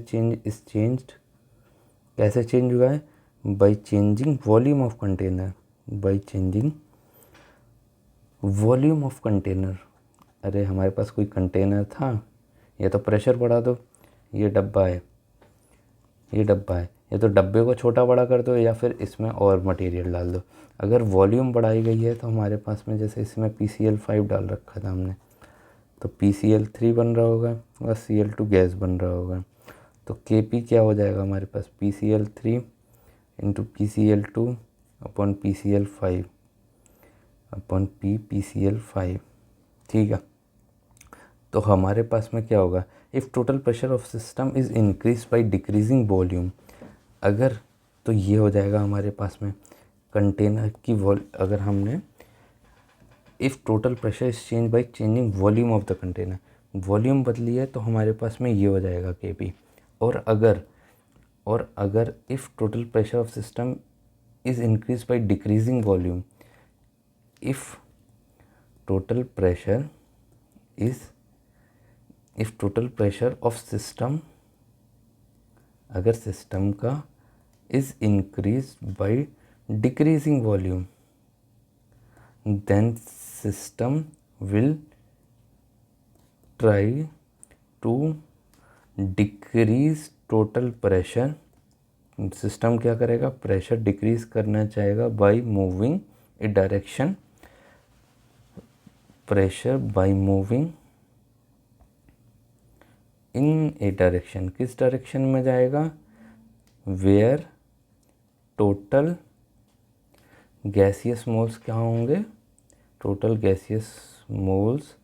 चेंज हुआ है, by changing volume of container, अरे हमारे पास कोई कंटेनर था, ये तो प्रेशर बढ़ा दो, ये डब्बा है, ये तो डब्बे को छोटा बड़ा कर दो या फिर इसमें और मटेरियल डाल दो। अगर वॉल्यूम बढ़ाई गई है तो हमारे पास में, जैसे इसमें PCl5 डाल रखा था हमने, तो PCl3 बन रहा होगा और Cl2 गैस बन रहा होगा। तो Kp क्या हो जाएगा हमारे पास, PCl3 × PCl2/PCl5 PCl5, ठीक है। तो हमारे पास में क्या होगा, if total pressure of system is increase by decreasing volume, अगर तो ये हो जाएगा हमारे पास में कंटेनर की अगर हमने if total pressure is change by changing volume of the container, volume बदली है तो हमारे पास में ये हो जाएगा Kp। और अगर if total pressure of system is increase by decreasing volume, if total pressure of system, अगर सिस्टम का is increase by decreasing volume, then system will try to decrease total pressure, system क्या करेगा, pressure decrease करना चाहेगा by moving a direction, pressure by moving in a direction, किस direction में जाएगा, where total gaseous moles क्या होंगे, total gaseous moles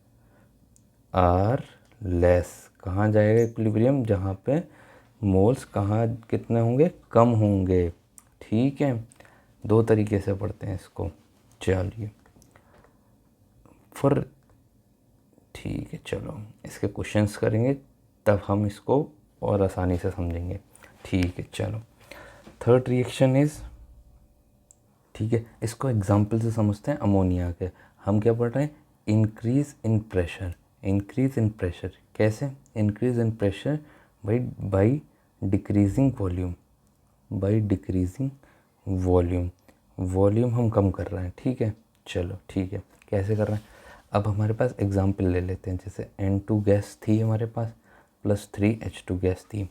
are less. कहाँ जाएगा इक्विलिब्रियम? जहाँ पे मोल्स कहाँ कितने होंगे? कम होंगे। ठीक है, दो तरीके से पढ़ते हैं इसको। चलिए फिर ठीक है, चलो इसके क्वेश्चंस करेंगे तब हम इसको और आसानी से समझेंगे। ठीक है, चलो थर्ड रिएक्शन इज़, ठीक है, इसको एग्जाम्पल से समझते हैं अमोनिया के। हम क्या पढ़ रहे हैं? Increase in pressure. Increase in pressure कैसे? Increase in pressure by decreasing volume. By decreasing volume. Volume हम कम कर रहे हैं। ठीक है, चलो ठीक है, कैसे कर रहे हैं? अब हमारे पास एग्जाम्पल ले लेते हैं। जैसे N2 गैस थी हमारे पास, प्लस 3H2 गैस थी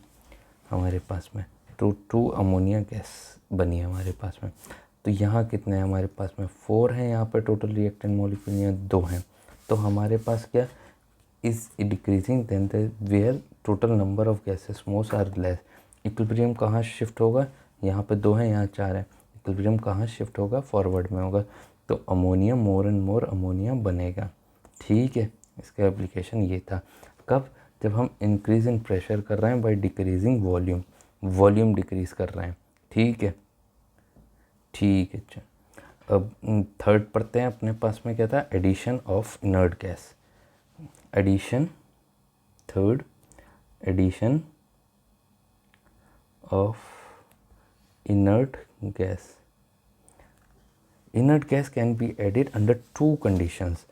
हमारे पास में, तो 2 अमोनिया गैस बनी है हमारे पास में। तो यहाँ कितने हैं हमारे पास में? 4 हैं यहाँ पर टोटल रिएक्टेंट मॉलिक्यूल, यहाँ 2 हैं। तो हमारे पास क्या is decreasing then where total number of gases moles are less. Equilibrium कहाँ शिफ्ट होगा? यहाँ पे 2 हैं, यहाँ 4 हैं। इक्विलिब्रियम कहाँ शिफ्ट होगा? फॉरवर्ड में होगा। तो ammonia more and more ammonia बनेगा। ठीक है, इसका एप्लीकेशन ये था। कब? जब हम इंक्रीज इन प्रेशर कर रहे हैं bye decreasing volume. Volume decrease कर रहे हैं। ठीक है, ठीक है। अच्छा, अब थर्ड पढ़ते हैं। अपने पास में क्या था? Addition of inert gas. Addition, third addition of inert gas. Inert gas can be added under 2 conditions.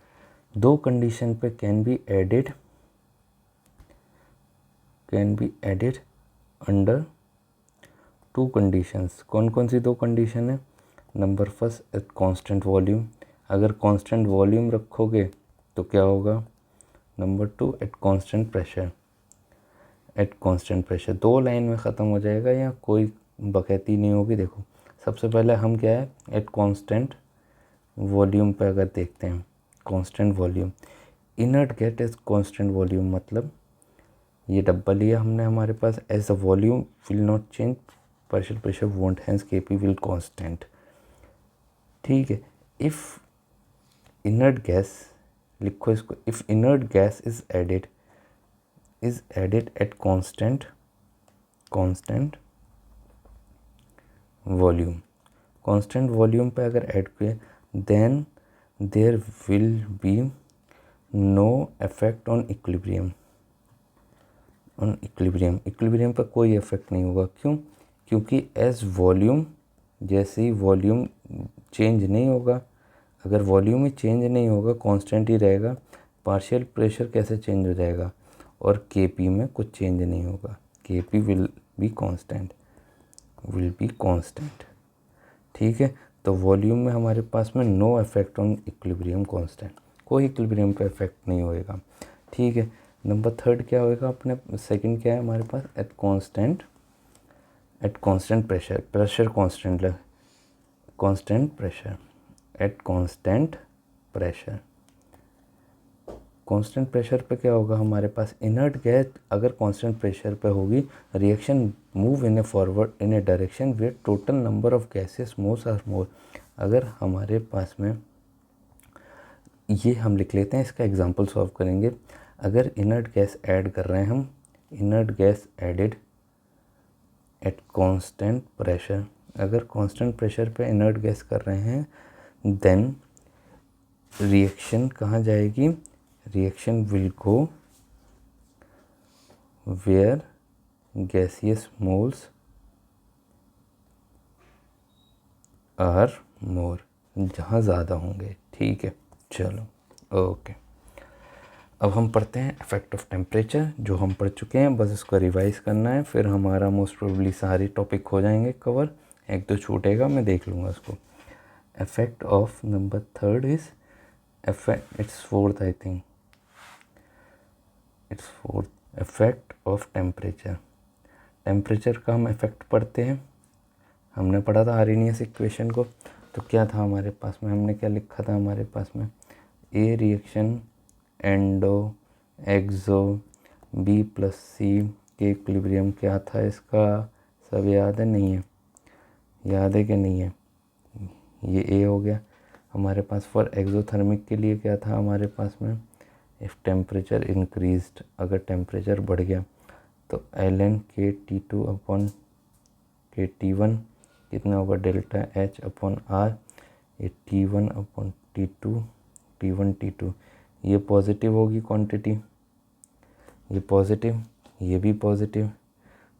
2 condition पे can be added under 2 conditions. कौन कौन सी 2 कंडीशन है? Number first, at constant volume. अगर कांस्टेंट वॉल्यूम रखोगे तो क्या होगा? Number 2, at constant pressure. At constant pressure 2 line में ख़त्म हो जाएगा, या कोई बकैती नहीं होगी। देखो सबसे पहले हम क्या है, एट कांस्टेंट वॉल्यूम पे अगर देखते हैं, constant volume, inert gas is constant volume, मतलब ये डब्बा लिया हमने हमारे पास, as the volume will not change, partial pressure won't, hence KP will constant. ठीक है, इफ़ इनर्ट गैस, लिखो इसको, if inert gas is added at constant volume, constant volume पे अगर ऐड किए, then there will be no effect on equilibrium. Equilibrium पर कोई effect नहीं होगा। क्यों? क्योंकि एज वॉल्यूम, जैसे ही वॉल्यूम चेंज नहीं होगा, अगर वॉल्यूम ही चेंज नहीं होगा, कांस्टेंट ही रहेगा, पार्शियल प्रेशर कैसे चेंज हो जाएगा? और केपी में कुछ चेंज नहीं होगा। Kp will be constant. ठीक है, तो वॉल्यूम में हमारे पास में no effect on equilibrium constant, कोई इक्विलिब्रियम पे इफेक्ट नहीं होएगा। ठीक है, नंबर थर्ड क्या होएगा? अपने सेकंड क्या है हमारे पास? At constant pressure. Pressure constant at constant pressure पे क्या होगा हमारे पास? इनर्ट गैस अगर कांस्टेंट प्रेशर पे होगी, reaction move in a direction where total number of gases moles are more. अगर हमारे पास में, ये हम लिख लेते हैं, इसका एग्जांपल सॉल्व करेंगे। अगर इनर्ट गैस ऐड कर रहे हैं हम, inert gas added at constant pressure, अगर कांस्टेंट प्रेशर पे इनर्ट गैस कर रहे हैं, देन रिएक्शन कहाँ जाएगी? Reaction will go where gaseous moles are more, जहाँ ज़्यादा होंगे। ठीक है, चलो ओके। अब हम पढ़ते हैं इफेक्ट ऑफ टेम्परेचर, जो हम पढ़ चुके हैं, बस इसको रिवाइज करना है, फिर हमारा मोस्ट प्रोबेबली सारे टॉपिक हो जाएंगे कवर। एक तो छूटेगा, मैं देख लूँगा उसको। Effect of number third is effect, it's fourth I think, it's fourth, effect of temperature. Temperature का हम इफेक्ट पढ़ते हैं, हमने पढ़ा था आर्हेनियस इक्वेशन को। तो क्या था हमारे पास में, हमने क्या लिखा था हमारे पास में? A reaction endo exo B plus C K equilibrium क्या था इसका? सब याद है? नहीं है? याद है कि नहीं है? ये ए हो गया, हमारे पास फॉर एक्सोथर्मिक के लिए क्या था हमारे पास में, इफ़ टेम्परेचर इंक्रीज्ड, अगर टेम्परेचर बढ़ गया तो ln KT2 अपॉन KT1 कितना होगा, डेल्टा H अपॉन R, ये T1 upon T2, T1 T2, ये पॉजिटिव होगी क्वांटिटी, ये पॉजिटिव, ये भी पॉजिटिव,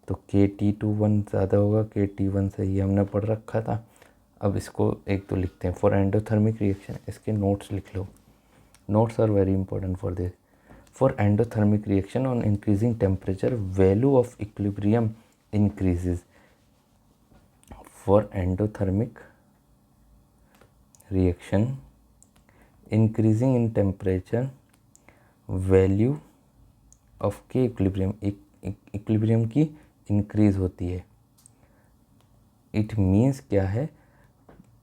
तो KT21 ज़्यादा होगा KT1 से, ये हमने पढ़ रखा था। अब इसको एक तो लिखते हैं फॉर एंडोथर्मिक रिएक्शन, इसके नोट्स लिख लो, notes are very important for this. For endothermic reaction on increasing temperature value of equilibrium increases. For endothermic reaction increasing in temperature value of K equilibrium, equilibrium की increase होती है। It means क्या है,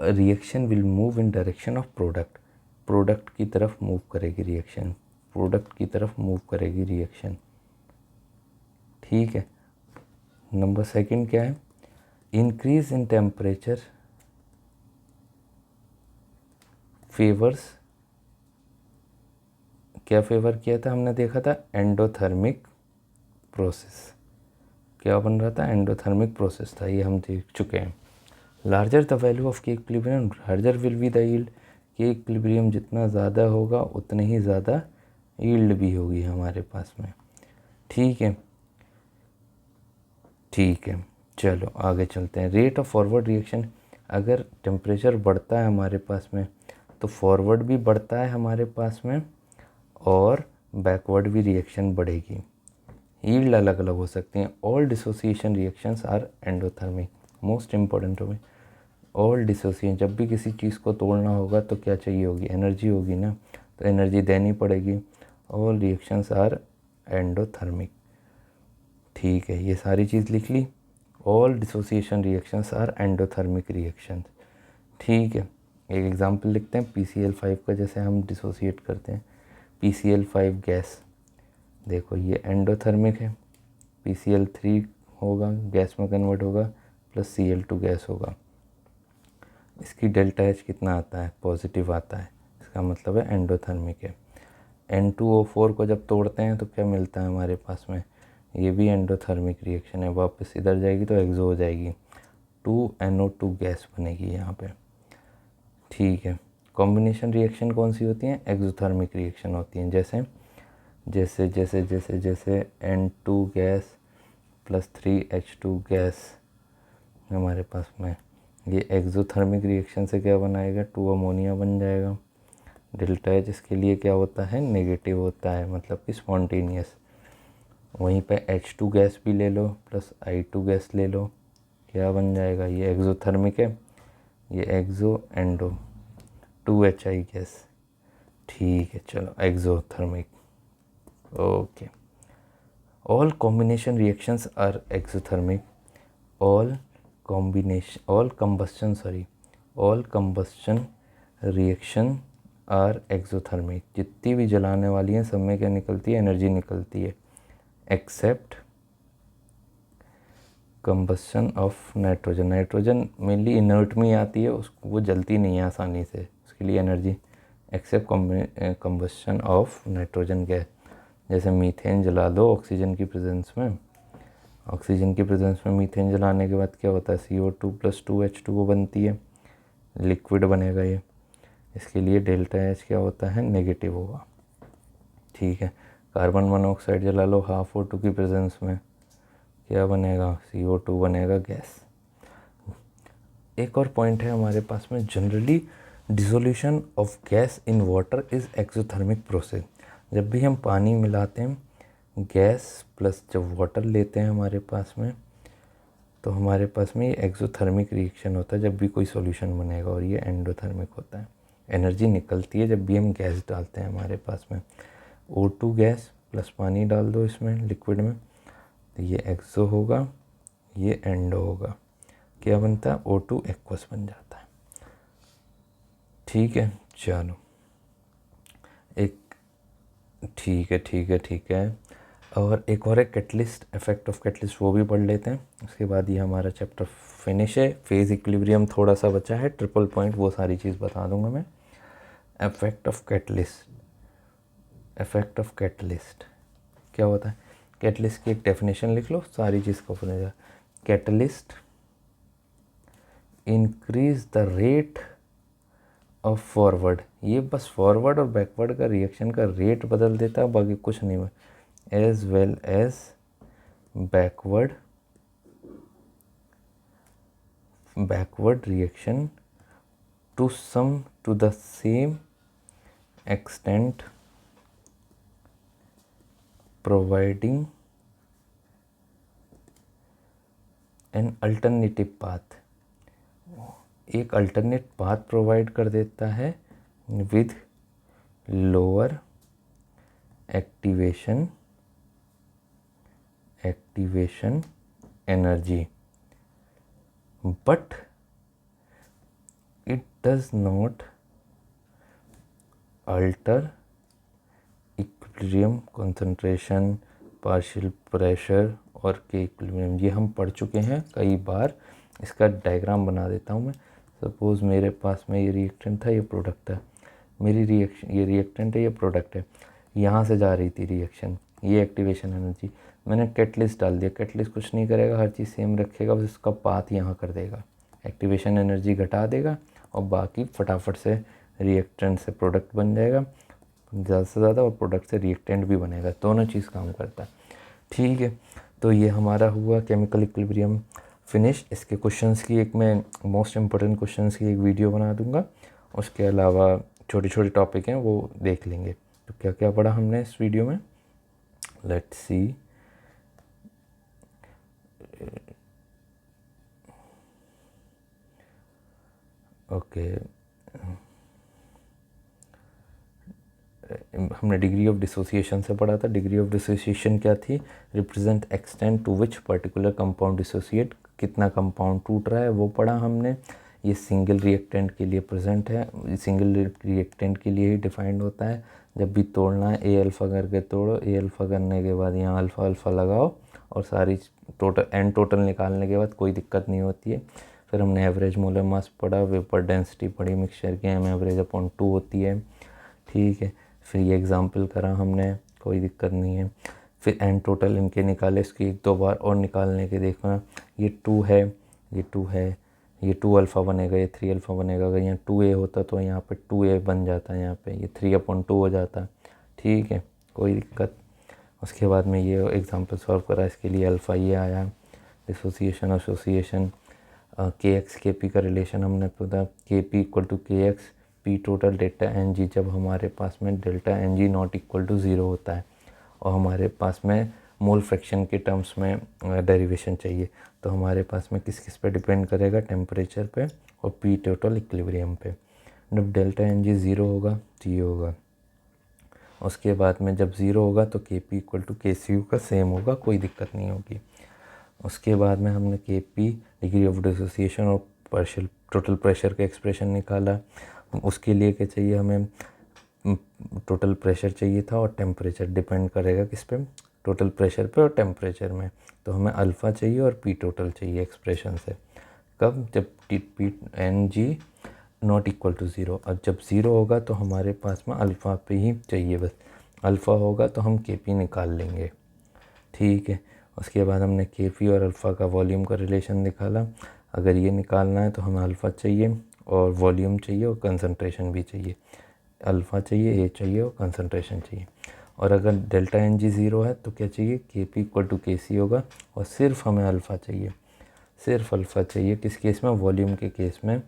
reaction will move in direction of product, product की तरफ move करेगी reaction, product की तरफ मूव करेगी रिएक्शन। ठीक है, नंबर सेकंड क्या है, इंक्रीज इन टेम्परेचर फेवर्स, क्या फेवर किया था हमने देखा था, एंडोथर्मिक प्रोसेस, क्या बन रहा था, एंडोथर्मिक प्रोसेस था, ये हम देख चुके हैं। Larger the value of K equilibrium larger will be the yield, के इक्विलिब्रियम जितना ज़्यादा होगा उतनी ही ज़्यादा यील्ड भी होगी हमारे पास में। ठीक है, ठीक है, चलो आगे चलते हैं। रेट ऑफ फॉरवर्ड रिएक्शन, अगर टेम्परेचर बढ़ता है हमारे पास में तो फॉरवर्ड भी बढ़ता है हमारे पास में और बैकवर्ड भी रिएक्शन बढ़ेगी। यील्ड अलग अलग हो सकती हैं। All dissociation reactions are endothermic, most important हो गई। ऑल डिसोसिएशन, जब भी किसी चीज़ को तोड़ना होगा तो क्या चाहिए होगी, एनर्जी होगी ना, तो एनर्जी देनी पड़ेगी। All reactions are endothermic. ठीक है, ये सारी चीज़ लिख ली। All dissociation reactions are endothermic reactions. ठीक है, एक एग्जांपल लिखते हैं PCl5 का, जैसे हम डिसोसिएट करते हैं PCl5 गैस, देखो ये एंडोथर्मिक है, PCl3 होगा गैस में कन्वर्ट होगा प्लस Cl2 गैस होगा, इसकी डेल्टा H कितना आता है, पॉजिटिव आता है, इसका मतलब है एंडोथर्मिक है। N2O4 को जब तोड़ते हैं तो क्या मिलता है हमारे पास में, ये भी एंडोथर्मिक रिएक्शन है, वापस इधर जाएगी तो एक्सो हो जाएगी, 2NO2 गैस बनेगी यहाँ पे। ठीक है, कॉम्बिनेशन रिएक्शन कौन सी होती हैं, एक्सोथर्मिक रिएक्शन होती हैं, जैसे जैसे जैसे जैसे जैसे N2 gas plus 3H2 gas हमारे पास में, ये एक्सोथर्मिक रिएक्शन से क्या बनाएगा, 2 अमोनिया बन जाएगा। डेल्टा H इसके लिए क्या होता है, नेगेटिव होता है, मतलब कि स्पॉन्टेनियस। वहीं पे H2 गैस भी ले लो प्लस I2 गैस ले लो, क्या बन जाएगा, ये एक्सोथर्मिक है, ये एक्सो एंडो, 2HI गैस। ठीक है, चलो exothermic. Okay, all combination reactions are exothermic, all combustion reaction are exothermic, जितनी भी जलाने वाली हैं सब में क्या निकलती है, एनर्जी निकलती है, except combustion of nitrogen, nitrogen mainly inert में आती है, उसको वो जलती नहीं है आसानी से, उसके लिए energy, except combustion of nitrogen gas, जैसे मीथेन जला दो ऑक्सीजन की प्रेजेंस में, ऑक्सीजन की प्रेजेंस में मीथेन जलाने के बाद क्या होता है, CO2 प्लस 2H2O बनती है, लिक्विड बनेगा ये, इसके लिए डेल्टा H क्या होता है, नेगेटिव होगा। ठीक है, कार्बन मोनोऑक्साइड जला लो हाफ O2 की प्रेजेंस में, क्या बनेगा, CO2 बनेगा गैस। एक और पॉइंट है हमारे पास में, generally dissolution of gas in water is exothermic process, जब भी हम पानी मिलाते हैं गैस प्लस जब वाटर लेते हैं हमारे पास में, तो हमारे पास में ये एक्सोथर्मिक रिएक्शन होता है जब भी कोई सॉल्यूशन बनेगा, और ये एंडोथर्मिक होता है। एनर्जी निकलती है जब भी हम गैस डालते हैं हमारे पास में, O2 गैस प्लस पानी डाल दो इसमें लिक्विड में, तो ये एक्सो होगा, ये एंडो होगा, क्या बनता है, O2 एक्वस बन जाता है। ठीक है, चलो एक, ठीक है, और एक और है कैटलिस्ट, इफेक्ट ऑफ कैटलिस्ट, वो भी पढ़ लेते हैं। उसके बाद ये हमारा चैप्टर फिनिश है। फेज इक्विलिब्रियम थोड़ा सा बचा है, ट्रिपल पॉइंट, वो सारी चीज़ बता दूंगा मैं। Effect of catalyst, effect of catalyst क्या होता है? कैटलिस्ट की एक डेफिनेशन लिख लो, सारी चीज़ का बनेगा। Catalyst increase the rate of forward, ये बस फॉरवर्ड और बैकवर्ड का रिएक्शन का रेट बदल देता है, बाकी कुछ नहीं हुआ। As well as backward reaction to the same extent, providing an alternative path, एक अल्टरनेट पाथ प्रोवाइड कर देता है with lower activation energy, but it does not alter equilibrium, concentration, partial pressure और के इक्विलिब्रियम। ये हम पढ़ चुके हैं कई बार। इसका डायग्राम बना देता हूँ मैं। सपोज़ मेरे पास में ये रिएक्टेंट था, ये प्रोडक्ट है, ये रिएक्टेंट है, ये प्रोडक्ट है। यहाँ से जा रही थी रिएक्शन, ये एक्टिवेशन एनर्जी, मैंने कैटलिस्ट डाल दिया। कैटलिस्ट कुछ नहीं करेगा, हर चीज़ सेम रखेगा, बस इसका पाथ यहाँ कर देगा, एक्टिवेशन एनर्जी घटा देगा और बाकी फटाफट से रिएक्टेंट से प्रोडक्ट बन जाएगा ज़्यादा से ज़्यादा, और प्रोडक्ट से रिएक्टेंट भी बनेगा, दोनों चीज़ काम करता है। ठीक है, तो ये हमारा हुआ केमिकल इक्विलिब्रियम फिनिश। इसके क्वेश्चंस की एक मैं मोस्ट इम्पोर्टेंट क्वेश्चंस की एक वीडियो बना दूंगा। उसके अलावा छोटे छोटे टॉपिक हैं वो देख लेंगे। तो क्या क्या पढ़ा हमने इस वीडियो में, लेट्स सी। ओके, हमने डिग्री ऑफ डिसोसिएशन से पढ़ा था। डिग्री ऑफ डिसोसिएशन क्या थी? Represent extent to which particular compound dissociate, कितना कंपाउंड टूट रहा है वो पढ़ा हमने। ये सिंगल रिएक्टेंट के लिए प्रेजेंट है, सिंगल रिएक्टेंट के लिए ही डिफाइंड होता है। जब भी तोड़ना है ए अल्फ़ा करके तोड़ो, ए अल्फ़ा करने के बाद यहाँ अल्फ़ा अल्फ़ा लगाओ और सारी टोटल निकालने के बाद कोई दिक्कत नहीं होती है। फिर हमने एवरेज मोलर मास पढ़ा, वेपर डेंसिटी पढ़ी, मिक्सचर की एम एवरेज अपॉन 2 होती है। ठीक है, फिर ये एग्जाम्पल करा हमने, कोई दिक्कत नहीं है। फिर एन टोटल इनके निकाले, इसकी 1-2 बार और निकालने के देखना। ये 2 है, ये 2 है, ये 2 अल्फ़ा बनेगा, ये 3 अल्फ़ा बनेगा। अगर यहाँ 2a होता तो यहाँ पे 2a बन जाता है, यहाँ पे ये 3/2 हो जाता। ठीक है, कोई दिक्कत। उसके बाद में ये एग्जाम्पल सॉल्व करा, इसके लिए अल्फ़ा ये आया। Dissociation association, K x K p का रिलेशन हमने पता, K p equal to K x P total delta n g. जब हमारे पास में delta n g not equal to 0 होता है और हमारे पास में मोल फ्रैक्शन के टर्म्स में डेरिवेशन चाहिए, तो हमारे पास में किस किस पे डिपेंड करेगा? टेम्परेचर पे और पी टोटल इक्विलिब्रियम पे। जब डेल्टा एन जी 0 होगा तो ये होगा। उसके बाद में जब 0 होगा तो के पी इक्वल टू के सी यू का सेम होगा, कोई दिक्कत नहीं होगी। उसके बाद में हमने के पी डिग्री ऑफ डिसोसिएशन और पार्शियल टोटल प्रेशर का एक्सप्रेशन निकाला। उसके लिए क्या चाहिए हमें? टोटल प्रेशर चाहिए था और टेम्परेचर डिपेंड करेगा किस पे? टोटल प्रेशर पे और टेम्परेचर में। तो हमें अल्फ़ा चाहिए और पी टोटल चाहिए एक्सप्रेशन से। कब? जब p n g not equal to 0। और जब 0 होगा तो हमारे पास में अल्फ़ा पे ही चाहिए, बस अल्फ़ा होगा तो हम के पी निकाल लेंगे। ठीक है, उसके बाद हमने के पी और अल्फ़ा का वॉल्यूम का रिलेशन निकाला। अगर ये निकालना है तो हमें अल्फ़ा चाहिए और वॉल्यूम चाहिए और कंसंट्रेशन भी चाहिए। अल्फ़ा चाहिए, ए चाहिए और कंसंट्रेशन चाहिए। और अगर डेल्टा एन जी 0 है तो क्या चाहिए? के पी इक्वल टू के सी होगा और सिर्फ हमें अल्फ़ा चाहिए, सिर्फ अल्फ़ा चाहिए। किस केस में? वॉल्यूम के केस में,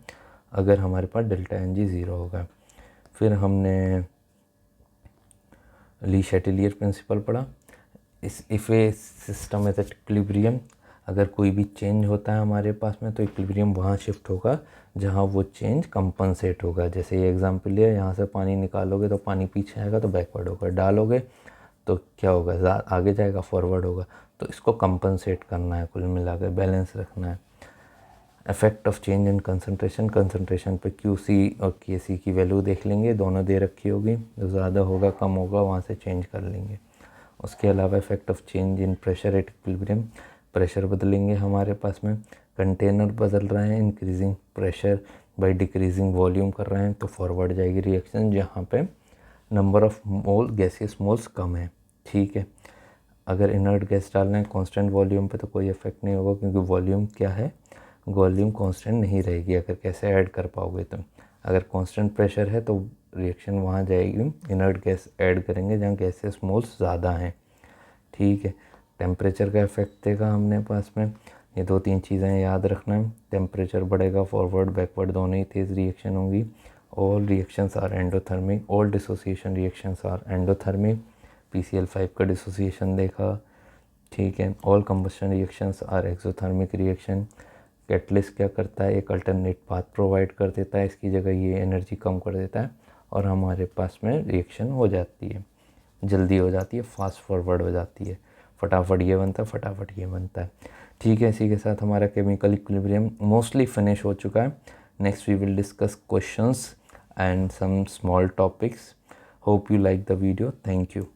अगर हमारे पास डेल्टा एन जी 0 होगा। फिर हमने ली शैटिलियर प्रिंसिपल पढ़ा। If A system at equilibrium, अगर कोई भी चेंज होता है हमारे पास में तो इक्विलिब्रियम वहाँ शिफ्ट होगा जहाँ वो चेंज कंपनसेट होगा। जैसे ये एग्जांपल लिया, यहाँ से पानी निकालोगे तो पानी पीछे आएगा तो बैकवर्ड होगा, डालोगे तो क्या होगा? आगे जाएगा, फॉरवर्ड होगा। तो इसको कंपनसेट करना है, कुल मिला के बैलेंस रखना है। Effect of change in concentration, concentration पे क्यू सी और के सी की वैल्यू देख लेंगे, दोनों दे रखी होगी। जो ज़्यादा होगा कम होगा वहाँ से चेंज कर लेंगे। उसके अलावा effect of change in pressure at equilibrium, pressure बदलेंगे हमारे पास में, कंटेनर बदल रहे हैं, increasing pressure by decreasing volume कर रहे हैं, तो फॉरवर्ड जाएगी रिएक्शन जहाँ पे number of mole gaseous moles कम है। ठीक है, अगर इनर्ट गैस डालना है कांस्टेंट वॉल्यूम पे तो कोई इफेक्ट नहीं होगा, क्योंकि वॉल्यूम क्या है, वॉल्यूम कांस्टेंट नहीं रहेगी। अगर कैसे ऐड कर पाओगे तुम, अगर कांस्टेंट प्रेशर है तो रिएक्शन वहाँ जाएगी, इनर्ट गैस ऐड करेंगे जहाँ गैसेस मोल्स ज़्यादा हैं। ठीक है, टेम्परेचर का इफेक्ट देखा हमने पास में, ये 2-3 चीज़ें याद रखना है। टेम्परेचर बढ़ेगा, फॉरवर्ड बैकवर्ड दोनों ही तेज़ रिएक्शन होंगी। All reactions are endothermic, all dissociation reactions are endothermic. PCl5 का डिसोसिएशन देखा। ठीक है, all combustion reactions are exothermic reaction. Catalyst क्या करता है, एक अल्टरनेट पाथ प्रोवाइड कर देता है, इसकी जगह ये एनर्जी कम कर देता है और हमारे पास में रिएक्शन हो जाती है, जल्दी हो जाती है, फास्ट फॉरवर्ड हो जाती है, फटाफट ये बनता है, फटाफट ये बनता है। ठीक है, इसी के साथ हमारा केमिकल इक्विलिब्रियम मोस्टली फिनिश हो चुका है। Next we will discuss questions and some small topics. Hope you like the video. Thank you.